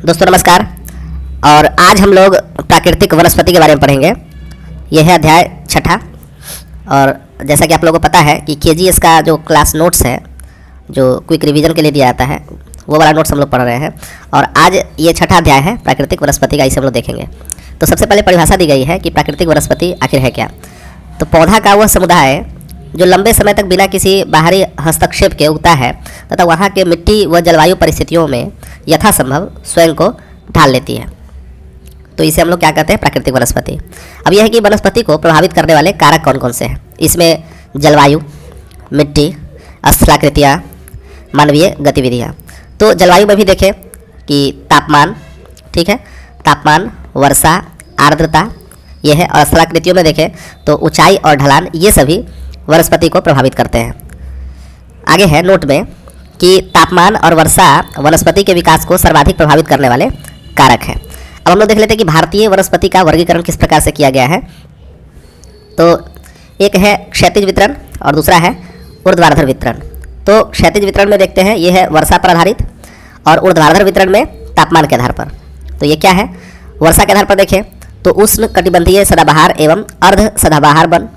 दोस्तों नमस्कार। और आज हम लोग प्राकृतिक वनस्पति के बारे में पढ़ेंगे। यह है अध्याय छठा। और जैसा कि आप लोगों को पता है कि केजीएस का जो क्लास नोट्स है, जो क्विक रिवीजन के लिए दिया जाता है, वो वाला नोट्स हम लोग पढ़ रहे हैं। और आज ये छठा अध्याय है प्राकृतिक वनस्पति का, इसे हम लोग देखेंगे। तो सबसे पहले परिभाषा दी गई है कि प्राकृतिक वनस्पति आखिर है क्या। तो पौधा का वह समुदाय जो लंबे समय तक बिना किसी बाहरी हस्तक्षेप के उगता है तथा वहाँ के मिट्टी व जलवायु परिस्थितियों में यथासंभव स्वयं को ढाल लेती है, तो इसे हम लोग क्या कहते हैं, प्राकृतिक वनस्पति। अब यह है कि वनस्पति को प्रभावित करने वाले कारक कौन कौन से हैं। इसमें जलवायु, मिट्टी, स्थलाकृतियाँ, मानवीय गतिविधियाँ। तो जलवायु में भी देखें कि तापमान, ठीक है, तापमान, वर्षा, आर्द्रता ये है। और स्थलाकृतियों में देखें तो ऊंचाई और ढलान, ये सभी वनस्पति को प्रभावित करते हैं। आगे है नोट में कि तापमान और वर्षा वनस्पति के विकास को सर्वाधिक प्रभावित करने वाले कारक हैं। अब हम लोग देख लेते हैं कि भारतीय वनस्पति का वर्गीकरण किस प्रकार से किया गया है। तो एक है क्षैतिज वितरण और दूसरा है ऊर्ध्वाधर वितरण। तो क्षैतिज वितरण में देखते हैं ये है वर्षा पर आधारित, और ऊर्ध्वाधर वितरण में तापमान के आधार पर। तो ये क्या है, वर्षा के आधार पर देखें तो उष्ण कटिबंधीय सदाबहार एवं अर्ध सदाबहार वन,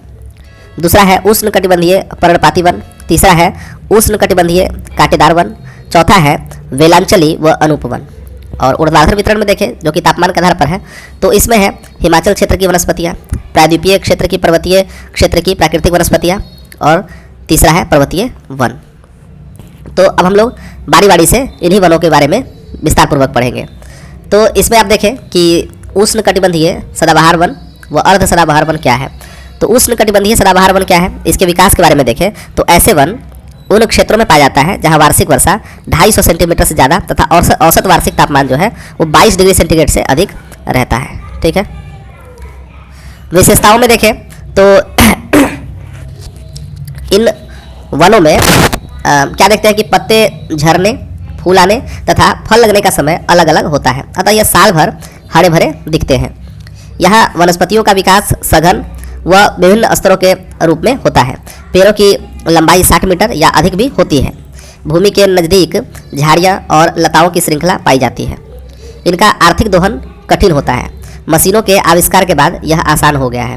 दूसरा है उष्ण कटिबंधीय पर्णपाती वन, तीसरा है उष्ण कटिबंधीय कांटेदार वन, चौथा है वेलांचली व अनूप वन। और ऊर्ध्वाधर वितरण में देखें जो कि तापमान के आधार पर है, तो इसमें है हिमाचल क्षेत्र की वनस्पतियाँ, प्रायद्वीपीय क्षेत्र की, पर्वतीय क्षेत्र की प्राकृतिक वनस्पतियाँ, और तीसरा है पर्वतीय वन। तो अब हम लोग बारी बारी से इन्हीं वनों के बारे में विस्तारपूर्वक पढ़ेंगे। तो इसमें आप देखें कि उष्ण कटिबंधीय सदाबहार वन व अर्ध सदाबहार वन क्या है। तो उष्ण कटिबंधीय सदाबहार वन क्या है, इसके विकास के बारे में देखें तो ऐसे वन उन क्षेत्रों में पाया जाता है जहां वार्षिक वर्षा 250 सेंटीमीटर से ज़्यादा तथा औसत वार्षिक तापमान जो है वो 22 डिग्री सेंटीग्रेड से अधिक रहता है। ठीक है, विशेषताओं में देखें तो इन वनों में क्या देखते हैं कि पत्ते झरने, फूल आने तथा फल लगने का समय अलग अलग होता है, अतः यह साल भर हरे भरे दिखते हैं। यहाँ वनस्पतियों का विकास सघन व विभिन्न स्तरों के रूप में होता है। पेड़ों की लंबाई 60 मीटर या अधिक भी होती है। भूमि के नज़दीक झाड़ियाँ और लताओं की श्रृंखला पाई जाती है। इनका आर्थिक दोहन कठिन होता है। मशीनों के आविष्कार के बाद यह आसान हो गया है।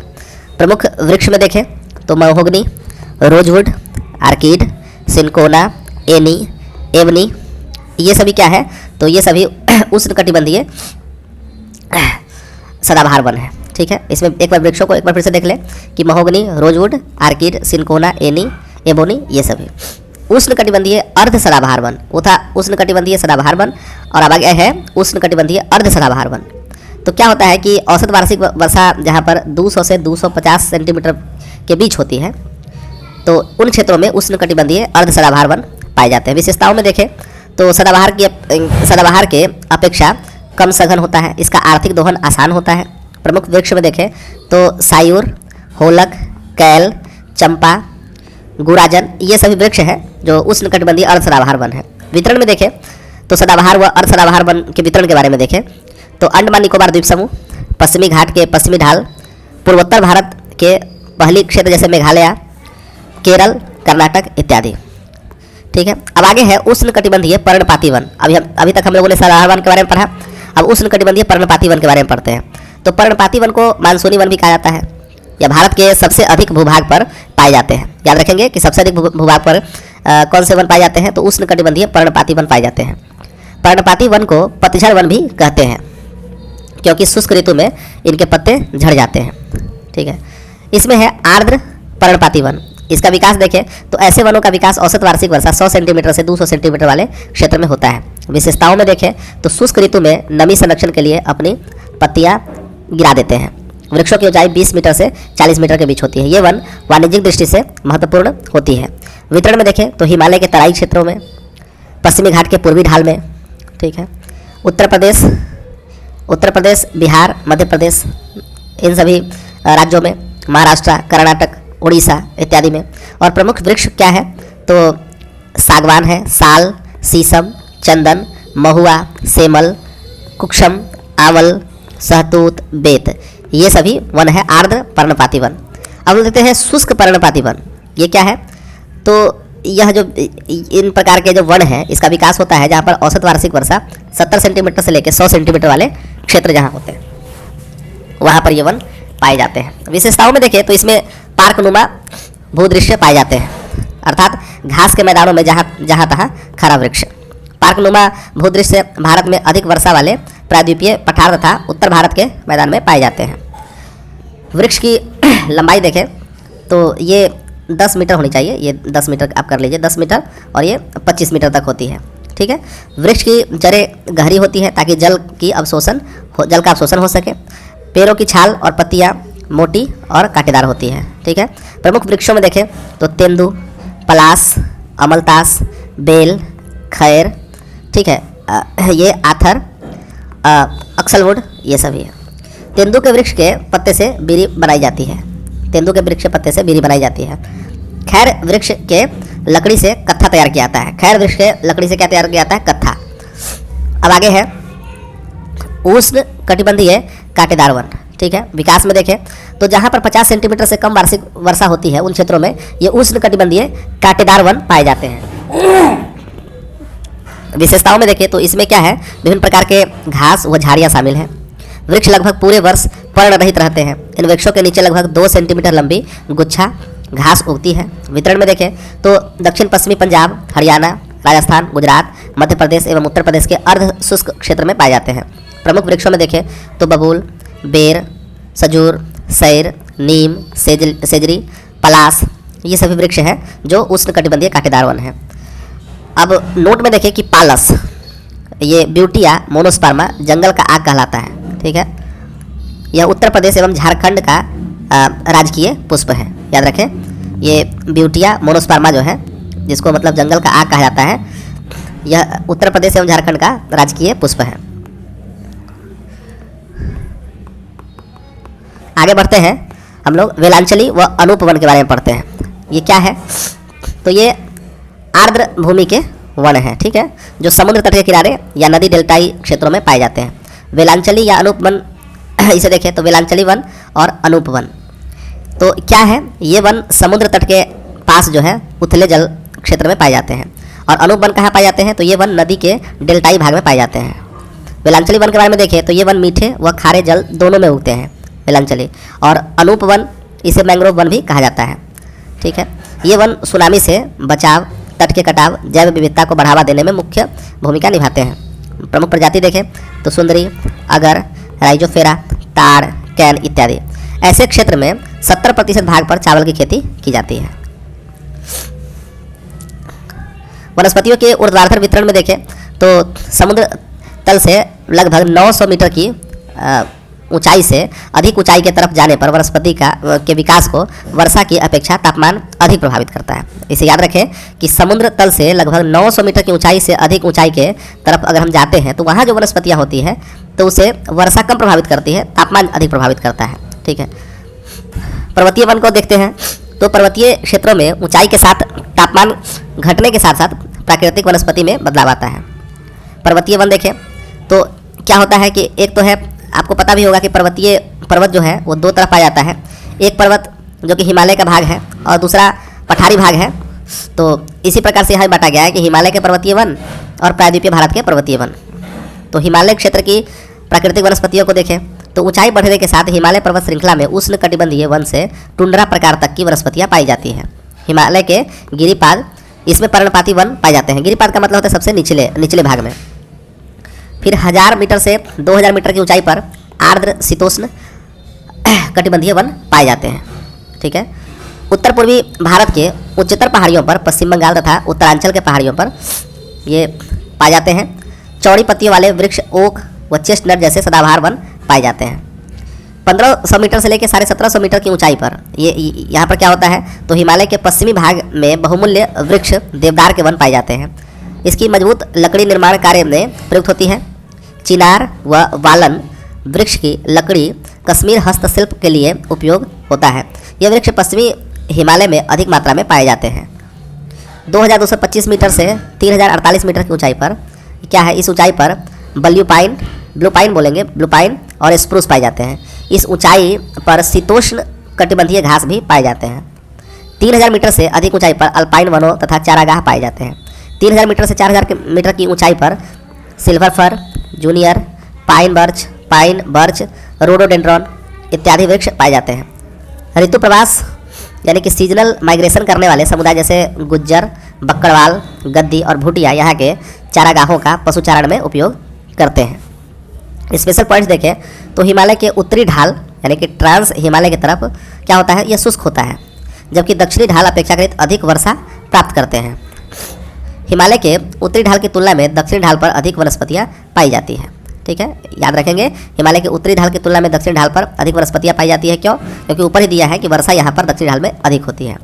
प्रमुख वृक्ष में देखें तो mahogany, rosewood, orchid, cinchona, any, ebony, ये सभी क्या है, तो ये सभी उष्ण कटिबंधीय सदाबहार वन है। ठीक है, इसमें एक बार वृक्षों को एक बार फिर से देख लें कि mahogany, rosewood, orchid, cinchona, any, ebony, ये सभी। उष्ण कटिबंधीय अर्ध सदाबहार वन, वो था उष्ण कटिबंधीय सदाबहार वन, और अब आगे है उष्ण कटिबंधीय अर्ध सदाबहार वन। तो क्या होता है कि औसत वार्षिक वर्षा जहाँ पर 200 से 250 सेंटीमीटर के बीच होती है, तो उन क्षेत्रों में उष्ण कटिबंधीय अर्ध सदाबहार वन पाए जाते हैं। विशेषताओं में देखें तो सदाबहार के अपेक्षा कम सघन होता है। इसका आर्थिक दोहन आसान होता है। प्रमुख वृक्ष में देखें तो सायूर, होलक, कैल, चंपा, गुराजन, ये सभी वृक्ष हैं जो उष्ण कटिबंधीय अर्ध सदाबहार वन है। वितरण में देखें तो सदाबहार व अर्ध सदाबहार वन के वितरण के बारे में देखें तो अंडमान निकोबार द्वीप समूह, पश्चिमी घाट के पश्चिमी ढाल, पूर्वोत्तर भारत के पहाड़ी क्षेत्र जैसे मेघालय, केरल, कर्नाटक इत्यादि। ठीक है, अब आगे है उष्ण कटिबंधीय पर्णपाती वन। अभी तक हम लोगों ने सदाबहार वन के बारे में पढ़ा, अब उष्ण कटिबंधीय पर्णपाती वन के बारे में पढ़ते हैं। तो पर्णपाती वन को मानसूनी वन भी कहा जाता है। यह भारत के सबसे अधिक भूभाग पर पाए जाते हैं। याद रखेंगे कि सबसे अधिक भूभाग पर कौन से वन पाए जाते हैं, तो उष्ण कटिबंधीय पर्णपाती वन पाए जाते हैं। पर्णपाती वन को पतझड़ वन भी कहते हैं क्योंकि शुष्क ऋतु में इनके पत्ते झड़ जाते हैं। ठीक है, इसमें है आर्द्र पर्णपाती वन। इसका विकास देखें तो ऐसे वनों का विकास औसत वार्षिक वर्षा 100 सेंटीमीटर से 200 सेंटीमीटर वाले क्षेत्र में होता है। विशेषताओं में देखें तो शुष्क ऋतु में नमी संरक्षण के लिए अपनी पत्तियां गिरा देते हैं। वृक्षों की ऊंचाई 20 मीटर से 40 मीटर के बीच होती है। ये वन वाणिज्यिक दृष्टि से महत्वपूर्ण होती है। वितरण में देखें तो हिमालय के तराई क्षेत्रों में, पश्चिमी घाट के पूर्वी ढाल में, ठीक है, उत्तर प्रदेश, बिहार, मध्य प्रदेश, इन सभी राज्यों में, महाराष्ट्र, कर्नाटक, उड़ीसा इत्यादि में। और प्रमुख वृक्ष क्या है, तो सागवान है, साल, शीशम, चंदन, महुआ, सेमल, कुक्षम, आंवल, सहतूत, बेत, ये सभी वन है आर्द्र पर्णपाती वन। अब देखते हैं शुष्क पर्णपाती वन। ये क्या है, तो यह जो इन प्रकार के जो वन है इसका विकास होता है जहाँ पर औसत वार्षिक वर्षा 70 सेंटीमीटर से लेकर 100 सेंटीमीटर वाले क्षेत्र जहाँ होते हैं वहाँ पर ये वन पाए जाते हैं। विशेषताओं में देखें तो इसमें पार्कनुमा भूदृश्य पाए जाते हैं, अर्थात घास के मैदानों में जहाँ तहाँ खड़ा वृक्ष। पार्कनुमा भूदृश्य भारत में अधिक वर्षा वाले प्रायद्वीपीय पठार तथा उत्तर भारत के मैदान में पाए जाते हैं। वृक्ष की लंबाई देखें तो ये 10 मीटर होनी चाहिए, ये 10 मीटर आप कर लीजिए, 10 मीटर, और ये 25 मीटर तक होती है। ठीक है। वृक्ष की जड़ें गहरी होती है ताकि जल का अवशोषण हो सके। पेड़ों की छाल और पत्तियाँ मोटी और कांटेदार होती है। ठीक है। प्रमुख वृक्षों में देखें तो तेंदू, पलास, अमलतास, बेल, खैर, ठीक है, ये आथर, अक्सलवुड, ये सभी है। तेंदू के वृक्ष के पत्ते से बीड़ी बनाई जाती है। तेंदू के वृक्ष के पत्ते से बीड़ी बनाई जाती है। खैर वृक्ष के लकड़ी से कत्था तैयार किया जाता है। खैर वृक्ष के लकड़ी से क्या तैयार किया जाता है? कत्था। अब आगे है उष्ण कटिबंधीय कांटेदार वन। ठीक है। विकास में देखें तो जहाँ पर 50 सेंटीमीटर से कम वार्षिक वर्षा होती है उन क्षेत्रों में ये उष्ण कटिबंधीय कांटेदार वन पाए जाते हैं। विशेषताओं में देखें तो इसमें क्या है, विभिन्न प्रकार के घास व झाड़ियाँ शामिल हैं। वृक्ष लगभग पूरे वर्ष पर्ण रहित रहते हैं। इन वृक्षों के नीचे लगभग 2 सेंटीमीटर लंबी गुच्छा घास उगती है। वितरण में देखें तो दक्षिण पश्चिमी पंजाब, हरियाणा, राजस्थान, गुजरात, मध्य प्रदेश एवं उत्तर प्रदेश के अर्ध शुष्क क्षेत्र में पाए जाते हैं। प्रमुख वृक्षों में देखें तो बबूल, बेर, सजूर, सैर, नीम, सेजरी, पलास, ये सभी वृक्ष हैं जो उष्ण कटिबंधीय कांटेदार वन है। अब नोट में देखें कि पालस, ये ब्यूटिया मोनोस्पर्मा जंगल का आग कहलाता है। ठीक है। यह उत्तर प्रदेश एवं झारखंड का राजकीय पुष्प है। याद रखें, ये ब्यूटिया मोनोस्पर्मा जो है, जिसको मतलब जंगल का आग कहा जाता है, यह उत्तर प्रदेश एवं झारखंड का राजकीय पुष्प है। आगे बढ़ते हैं, हम लोग वेलांचली व अनूप वन के बारे में पढ़ते हैं। ये क्या है? तो ये आर्द्र भूमि के वन है। ठीक है। जो समुद्र तट के किनारे या नदी डेल्टाई क्षेत्रों में पाए जाते हैं। वेलांचली या अनूप वन इसे देखें तो वेलांचली वन और अनूप वन तो क्या है, ये वन समुद्र तट के पास जो है उथले जल क्षेत्र में पाए जाते हैं। और अनूप वन कहाँ पाए जाते हैं? तो ये वन नदी के डेल्टाई भाग में पाए जाते हैं। वेलांचली वन के बारे में देखें तो ये वन मीठे व खारे जल दोनों में उगते हैं, वेलांचली। और अनूप वन, इसे मैंग्रोव वन भी कहा जाता है। ठीक है। ये वन सुनामी से बचाव, तट के कटाव, जैव विविधता को बढ़ावा देने में मुख्य भूमिका निभाते हैं। प्रमुख प्रजाति देखें तो सुंदरी, अगर, राइजोफेरा, ताड़, कैन इत्यादि। ऐसे क्षेत्र में 70% भाग पर चावल की खेती की जाती है। वनस्पतियों के ऊर्ध्वाधर वितरण में देखें तो समुद्र तल से लगभग 900 मीटर की ऊंचाई से अधिक ऊंचाई के तरफ जाने पर वनस्पति के विकास को वर्षा की अपेक्षा तापमान अधिक प्रभावित करता है। इसे याद रखें कि समुद्र तल से लगभग 900 मीटर की ऊंचाई से अधिक ऊंचाई के तरफ अगर हम जाते हैं तो वहाँ जो वनस्पतियाँ होती है तो उसे वर्षा कम प्रभावित करती है, तापमान अधिक प्रभावित करता है। ठीक है। पर्वतीय वन को देखते हैं तो पर्वतीय क्षेत्रों में ऊंचाई के साथ तापमान घटने के साथ साथ प्राकृतिक वनस्पति में बदलाव आता है। पर्वतीय वन देखें तो क्या होता है कि एक तो है, आपको पता भी होगा कि पर्वत जो है वो 2 तरफ पाया जाता है। एक पर्वत जो कि हिमालय का भाग है और दूसरा पठारी भाग है। तो इसी प्रकार से यहाँ बांटा गया है कि हिमालय के पर्वतीय वन और प्रायद्वीपीय भारत के पर्वतीय वन। तो हिमालय क्षेत्र की प्राकृतिक वनस्पतियों को देखें तो ऊंचाई बढ़ने के साथ हिमालय पर्वत श्रृंखला में उष्ण कटिबंधीय वन से टुंड्रा प्रकार तक की वनस्पतियाँ पाई जाती हैं। हिमालय के गिरिपाद, इसमें पर्णपाती वन पाए जाते हैं। गिरिपाद का मतलब होता है सबसे निचले भाग में। फिर 1000 मीटर से 2000 मीटर की ऊंचाई पर आर्द्र शीतोष्ण कटिबंधीय वन पाए जाते हैं। ठीक है। उत्तर पूर्वी भारत के उच्चतर पहाड़ियों पर, पश्चिम बंगाल तथा उत्तरांचल के पहाड़ियों पर ये पाए जाते हैं। चौड़ी पत्तियों वाले वृक्ष ओक व चेस्टनट जैसे सदाबहार वन पाए जाते हैं। 1500 मीटर से लेकर 1750 मीटर की ऊंचाई पर ये यहाँ पर क्या होता है, तो हिमालय के पश्चिमी भाग में बहुमूल्य वृक्ष देवदार के वन पाए जाते हैं। इसकी मजबूत लकड़ी निर्माण कार्य में प्रयुक्त होती है। चिनार व वालन वृक्ष की लकड़ी कश्मीर हस्तशिल्प के लिए उपयोग होता है। यह वृक्ष पश्चिमी हिमालय में अधिक मात्रा में पाए जाते हैं। 2225 मीटर से 3048 मीटर की ऊंचाई पर क्या है, इस ऊंचाई पर ब्लू पाइन बोलेंगे, ब्लू पाइन और स्प्रूस पाए जाते हैं। इस ऊंचाई पर शीतोष्ण कटिबंधीय घास भी पाए जाते हैं। 3000 मीटर से अधिक ऊंचाई पर अल्पाइन वनों तथा चारागाह पाए जाते हैं। 3000 मीटर से 4000 मीटर की ऊंचाई पर silver fir, junior, pine birch, rhododendron इत्यादि वृक्ष पाए जाते हैं। ऋतु प्रवास यानी कि सीजनल माइग्रेशन करने वाले समुदाय जैसे गुज्जर, बक्कड़वाल, गद्दी और भूटिया यहाँ के चारागाहों का पशुचारण में उपयोग करते हैं। स्पेशल पॉइंट्स देखें तो हिमालय के उत्तरी ढाल यानी कि ट्रांस हिमालय की तरफ क्या होता है, यह शुष्क होता है, जबकि दक्षिणी ढाल अपेक्षाकृत अधिक वर्षा प्राप्त करते हैं। हिमालय के उत्तरी ढाल की तुलना में दक्षिणी ढाल पर अधिक वनस्पतियाँ पाई जाती हैं। ठीक है, याद रखेंगे, हिमालय के उत्तरी ढाल की तुलना में दक्षिणी ढाल पर अधिक वनस्पतियाँ पाई जाती है। क्यों? क्योंकि ऊपर ही दिया है कि वर्षा यहाँ पर दक्षिणी ढाल में अधिक होती है।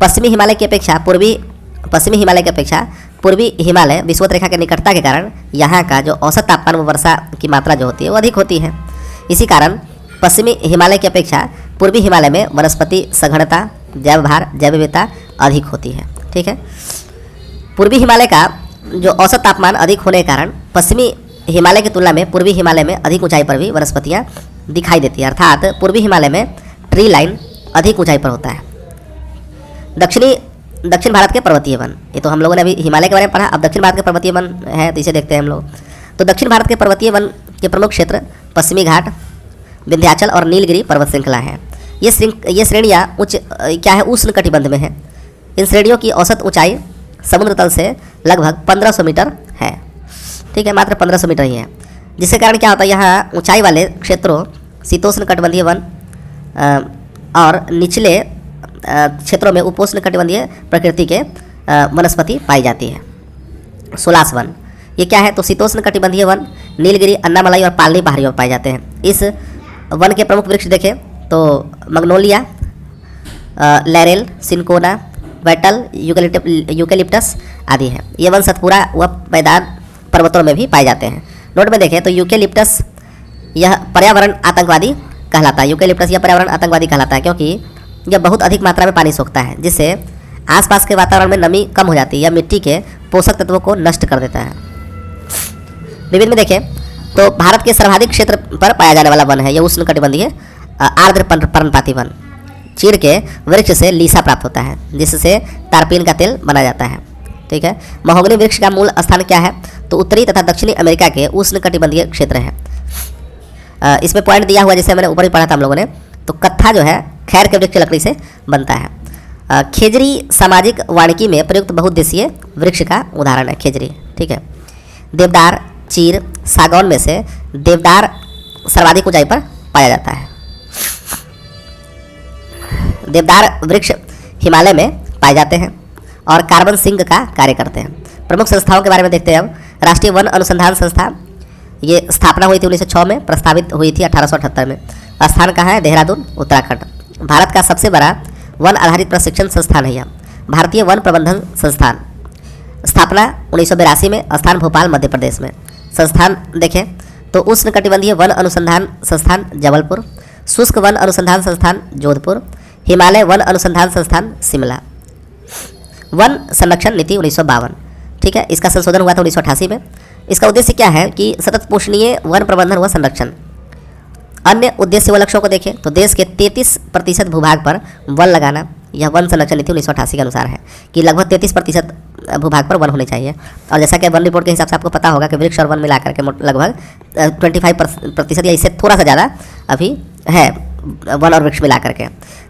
पश्चिमी हिमालय की अपेक्षा पूर्वी हिमालय विषुवत रेखा के निकटता के कारण यहाँ का जो औसत तापमान व वर्षा की मात्रा जो होती है वो अधिक होती है। इसी कारण पश्चिमी हिमालय की अपेक्षा पूर्वी हिमालय में वनस्पति सघनता, जैव भार, जैव विविधता अधिक होती है। ठीक है, पूर्वी हिमालय का जो औसत तापमान अधिक होने के कारण पश्चिमी हिमालय की तुलना में पूर्वी हिमालय में अधिक ऊंचाई पर भी वनस्पतियाँ दिखाई देती है, अर्थात पूर्वी हिमालय में ट्री लाइन अधिक ऊंचाई पर होता है। दक्षिण भारत के पर्वतीय वन, ये तो हम लोगों ने अभी हिमालय के बारे में पढ़ा, अब दक्षिण भारत के पर्वतीय वन है तो इसे देखते हैं हम लोग। तो दक्षिण भारत के पर्वतीय वन के प्रमुख क्षेत्र पश्चिमी घाट, विंध्याचल और नीलगिरी पर्वत श्रृंखला है। ये श्रेणियाँ उष्ण कटिबंध में है। इन श्रेणियों की औसत ऊंचाई समुद्र तल से लगभग 1500 मीटर है। ठीक है, मात्र 1500 मीटर ही है, जिसके कारण क्या होता है, यहाँ ऊंचाई वाले क्षेत्रों शीतोष्ण कटिबंधीय वन और निचले क्षेत्रों में उपोष्ण कटिबंधीय प्रकृति के वनस्पति पाई जाती है। सुलास वन, ये क्या है, तो शीतोष्ण कटिबंधीय वन नीलगिरी, अन्नामलाई और पालनी पहाड़ियों पर पाए जाते हैं। इस वन के प्रमुख वृक्ष देखें तो मग्नोलिया, लैरेल, सिनकोना, वेटल, यूकेलिप्टस आदि है। ये वन सतपुरा व मैदान पर्वतों में भी पाए जाते हैं। नोट में देखें तो यूकेलिप्टस यह पर्यावरण आतंकवादी कहलाता है। यूकेलिप्टस यह पर्यावरण आतंकवादी कहलाता है क्योंकि यह बहुत अधिक मात्रा में पानी सोखता है, जिससे आसपास के वातावरण में नमी कम हो जाती है या मिट्टी के पोषक तत्वों को नष्ट कर देता है। विभिन्न में देखें तो भारत के सर्वाधिक क्षेत्र पर पाया जाने वाला वन है यह उष्ण कटिबंधीय आर्द्र पर्णपाती वन। चीड़ के वृक्ष से लीसा प्राप्त होता है, जिससे तारपीन का तेल बना जाता है। ठीक है, महोगनी वृक्ष का मूल स्थान क्या है, तो उत्तरी तथा दक्षिणी अमेरिका के उष्ण कटिबंधीय क्षेत्र है। इसमें पॉइंट दिया हुआ जैसे मैंने ऊपर ही पढ़ा था हम लोगों ने, तो कत्था जो है खैर के वृक्ष लकड़ी से बनता है। खेजरी सामाजिक वानिकी में प्रयुक्त बहुउद्देशीय वृक्ष का उदाहरण है खेजरी। ठीक है, देवदार, चीर, सागौन में से देवदार सर्वाधिक ऊंचाई पर पाया जाता है। देवदार वृक्ष हिमालय में पाए जाते हैं और कार्बन सिंक का कार्य करते हैं। प्रमुख संस्थाओं के बारे में देखते हैं अब। राष्ट्रीय वन अनुसंधान संस्था, ये स्थापना हुई थी 1906 में, प्रस्तावित हुई थी 1878 में। स्थान कहाँ है, देहरादून, उत्तराखंड। भारत का सबसे बड़ा वन आधारित प्रशिक्षण संस्थान है यह। भारतीय वन प्रबंधन संस्थान, स्थापना 1982 में, स्थान भोपाल, मध्य प्रदेश में। संस्थान देखें तो उष्ण कटिबंधीय वन अनुसंधान संस्थान जबलपुर, शुष्क वन अनुसंधान संस्थान जोधपुर, हिमालय वन अनुसंधान संस्थान शिमला। वन संरक्षण नीति 1952, ठीक है, इसका संशोधन हुआ था 1988 में। इसका उद्देश्य क्या है कि सतत पोषणीय वन प्रबंधन व संरक्षण। अन्य उद्देश्य व लक्ष्यों को देखें तो देश के 33% भूभाग पर वन लगाना, यह वन संरक्षण नीति 1988 के अनुसार है कि लगभग 33% भूभाग पर वन होने चाहिए। और जैसा कि वन रिपोर्ट के हिसाब से आपको पता होगा कि वृक्ष और वन मिलाकर के लगभग 25% या इससे थोड़ा सा ज़्यादा अभी है वन और वृक्ष मिलाकर के।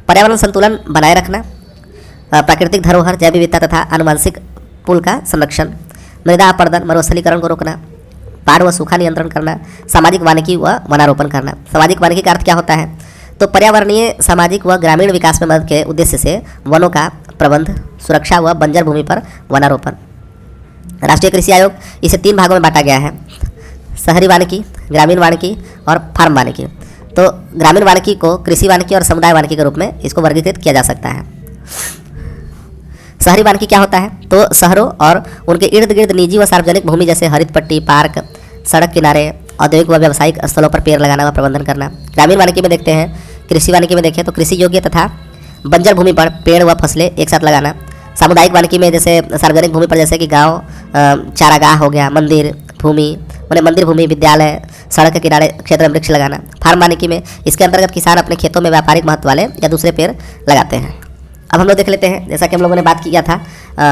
पर्यावरण संतुलन बनाए रखना, प्राकृतिक धरोहर, जैव विविधता तथा आनुवंशिक पुल का संरक्षण, मृदा अपरदन, मरुस्थलीकरण को रोकना, बाढ़ व सूखा नियंत्रण करना, सामाजिक वानिकी व वनारोपण करना। सामाजिक वानिकी का अर्थ क्या होता है, तो पर्यावरणीय, सामाजिक व ग्रामीण विकास में मदद के उद्देश्य से वनों का प्रबंध, सुरक्षा व बंजर भूमि पर वनारोपण। राष्ट्रीय कृषि आयोग, इसे 3 भागों में बांटा गया है, शहरी वानिकी, ग्रामीण वानिकी और फार्म वानिकी। तो ग्रामीण वानिकी को कृषि वानिकी और समुदाय वानिकी के रूप में इसको वर्गीकृत किया जा सकता है। शहरी वानिकी क्या होता है, तो शहरों और उनके इर्द गिर्द निजी व सार्वजनिक भूमि जैसे हरित पट्टी, पार्क, सड़क किनारे, औद्योगिक व व्यावसायिक स्थलों पर पेड़ लगाना व प्रबंधन करना। ग्रामीण वानिकी में देखते हैं, कृषि वानिकी में देखें तो कृषि योग्य तथा बंजर भूमि पर पेड़ व फसलें एक साथ लगाना। सामुदायिक वानिकी में जैसे सार्वजनिक भूमि पर जैसे कि गांव, चारागाह हो गया, मंदिर भूमि, मैंने मंदिर भूमि, विद्यालय, सड़क के किनारे क्षेत्र में वृक्ष लगाना। फार्म वानिकी में इसके अंतर्गत किसान अपने खेतों में व्यापारिक महत्व वाले या दूसरे पेड़ लगाते हैं। अब हम लोग देख लेते हैं, जैसा कि हम लोगों ने बात किया था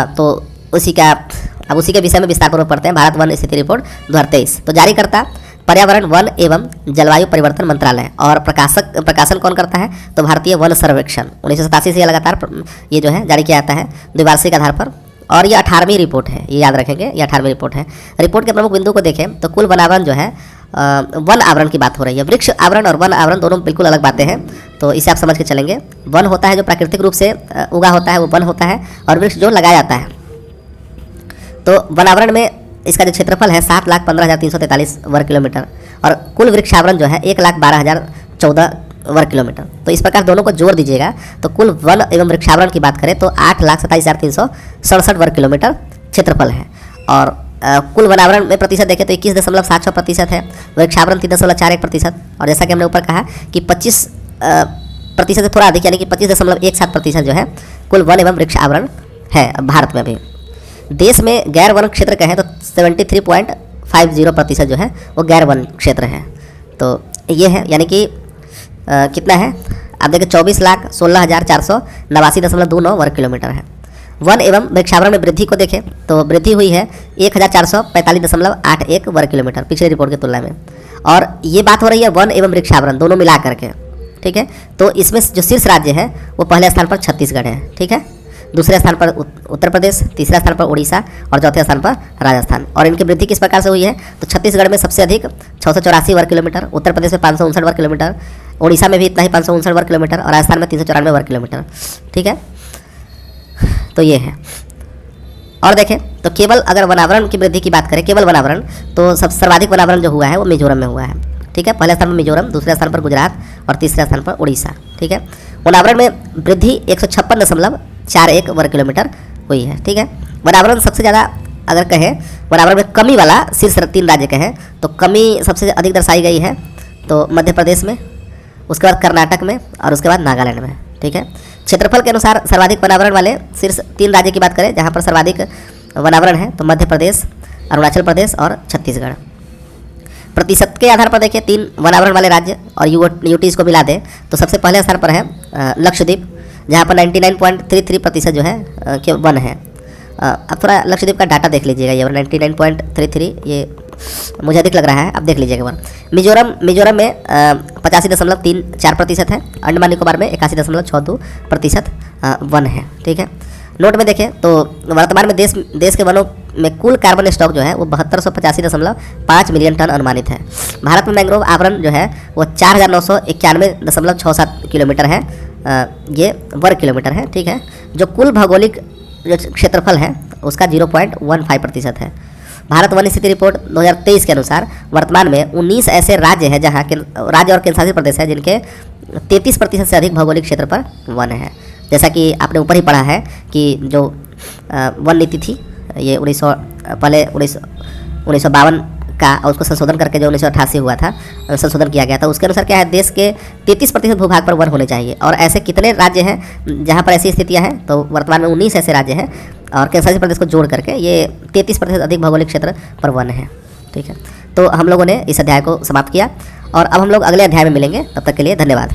तो उसी के विषय में विस्तारपूर्वक पढ़ते हैं। भारत वन स्थिति रिपोर्ट 2023। तो जारीकर्ता पर्यावरण वन एवं जलवायु परिवर्तन मंत्रालय, और प्रकाशन कौन करता है, तो भारतीय वन सर्वेक्षण। 1987 से लगातार ये जो है जारी किया जाता है द्विवार्षिक आधार पर, और ये 18वीं रिपोर्ट है, ये याद रखेंगे, ये 18वीं रिपोर्ट है। रिपोर्ट के प्रमुख बिंदु को देखें तो कुल वनावरण जो है, वन आवरण की बात हो रही है। वृक्ष आवरण और वन आवरण दोनों बिल्कुल अलग बातें हैं, तो इसे आप समझ के चलेंगे। वन होता है जो प्राकृतिक रूप से उगा होता है, वो वन होता है, और वृक्ष जो लगाया जाता है। तो वनावरण में इसका जो क्षेत्रफल है 7,15,343 वर्ग किलोमीटर, और कुल वृक्ष आवरण जो है 1,12,014 वर्ग किलोमीटर। तो इस प्रकार दोनों को जोड़ दीजिएगा तो कुल वन एवं वृक्षावरण की बात करें तो 8,27,367 वर्ग किलोमीटर क्षेत्रफल है। और कुल वनावरण में प्रतिशत देखें तो 21.76% है, वृक्षावरण 3.41%, और जैसा कि हमने ऊपर कहा कि 25% से थोड़ा अधिक यानी कि 25.17% जो है कुल वन एवं वृक्ष आवरण है भारत में। भी देश में गैर वन क्षेत्र कहें तो 73.50% जो है वो गैर वन क्षेत्र है। तो ये है, यानी कि कितना है आप देखें 24,16,489.29 वर्ग किलोमीटर है। वन एवं वृक्षावरण में वृद्धि को देखें तो वृद्धि हुई है 1,445.81 वर्ग किलोमीटर पिछले रिपोर्ट की तुलना में, और ये बात हो रही है वन एवं वृक्षावरण दोनों मिला करके, ठीक है। तो इसमें जो शीर्ष राज्य है वो पहले स्थान पर छत्तीसगढ़ है, ठीक है, दूसरे स्थान पर उत्तर प्रदेश, तीसरा स्थान पर उड़ीसा, और चौथे स्थान पर राजस्थान। और इनकी वृद्धि किस प्रकार से हुई है, तो छत्तीसगढ़ में सबसे अधिक 684 वर्ग किलोमीटर, उत्तर प्रदेश में 559 वर्ग किलोमीटर, उड़ीसा में भी इतना ही 559 वर्ग किलोमीटर, और राजस्थान में 394 वर्ग किलोमीटर, ठीक है। तो ये है। और देखें तो केवल अगर वनावरण की वृद्धि की बात करें, केवल वनावरण, तो सर्वाधिक वनावरण जो हुआ है वो मिजोरम में हुआ है, ठीक है। पहले स्थान पर मिजोरम, दूसरे स्थान पर गुजरात, और तीसरे स्थान पर उड़ीसा, ठीक है। वनावरण में वृद्धि 156.41 वर्ग किलोमीटर हुई है, ठीक है। वनावरण सबसे ज़्यादा अगर कहें, वनावरण में कमी वाला शीर्ष 3 राज्य कहें तो कमी सबसे अधिक दर्शाई गई है तो मध्य प्रदेश में, उसके बाद कर्नाटक में, और उसके बाद नागालैंड में, ठीक है। क्षेत्रफल के अनुसार सर्वाधिक वनावरण वाले शीर्ष 3 राज्य की बात करें जहाँ पर सर्वाधिक वनावरण है तो मध्य प्रदेश, अरुणाचल प्रदेश और छत्तीसगढ़। प्रतिशत के आधार पर देखिए 3 वनावरण वाले राज्य और यूटीज को मिला दें तो सबसे पहले स्थान पर है लक्षद्वीप, जहाँ पर 99.33% जो है के वन है। अब थोड़ा लक्षद्वीप का डाटा देख लीजिएगा, ये 99.33 ये मुझे अधिक लग रहा है, आप देख लीजिएगा वन। मिजोरम में 85.34% है, अंडमान निकोबार में 81.62% वन है, ठीक है। नोट में देखें तो वर्तमान में देश के वनों में कुल कार्बन स्टॉक जो है वो 7285.5 मिलियन टन अनुमानित है। भारत में मैंग्रोव आवरण जो है वो 4991.67 किलोमीटर है, ये वर्ग किलोमीटर है, ठीक है। जो कुल भौगोलिक जो क्षेत्रफल है उसका 0.15% है। भारत वन स्थिति रिपोर्ट 2023 के अनुसार वर्तमान में 19 ऐसे राज्य हैं जहाँ के राज्य और केंद्रशासित प्रदेश हैं जिनके 33% से अधिक भौगोलिक क्षेत्र पर वन है। जैसा कि आपने ऊपर ही पढ़ा है कि जो वन नीति थी ये 1952 का, और उसको संशोधन करके जो 1988 हुआ था, संशोधन किया गया था, उसके अनुसार क्या है, देश के 33% भूभाग पर वन होने चाहिए। और ऐसे कितने राज्य हैं जहाँ पर ऐसी स्थितियाँ हैं, तो वर्तमान में 19 ऐसे राज्य हैं और केंद्रशासित प्रदेश को जोड़ करके ये 33% अधिक भौगोलिक क्षेत्र पर वन है, ठीक है। तो हम लोगों ने इस अध्याय को समाप्त किया और अब हम लोग अगले अध्याय में मिलेंगे, तब तक के लिए धन्यवाद।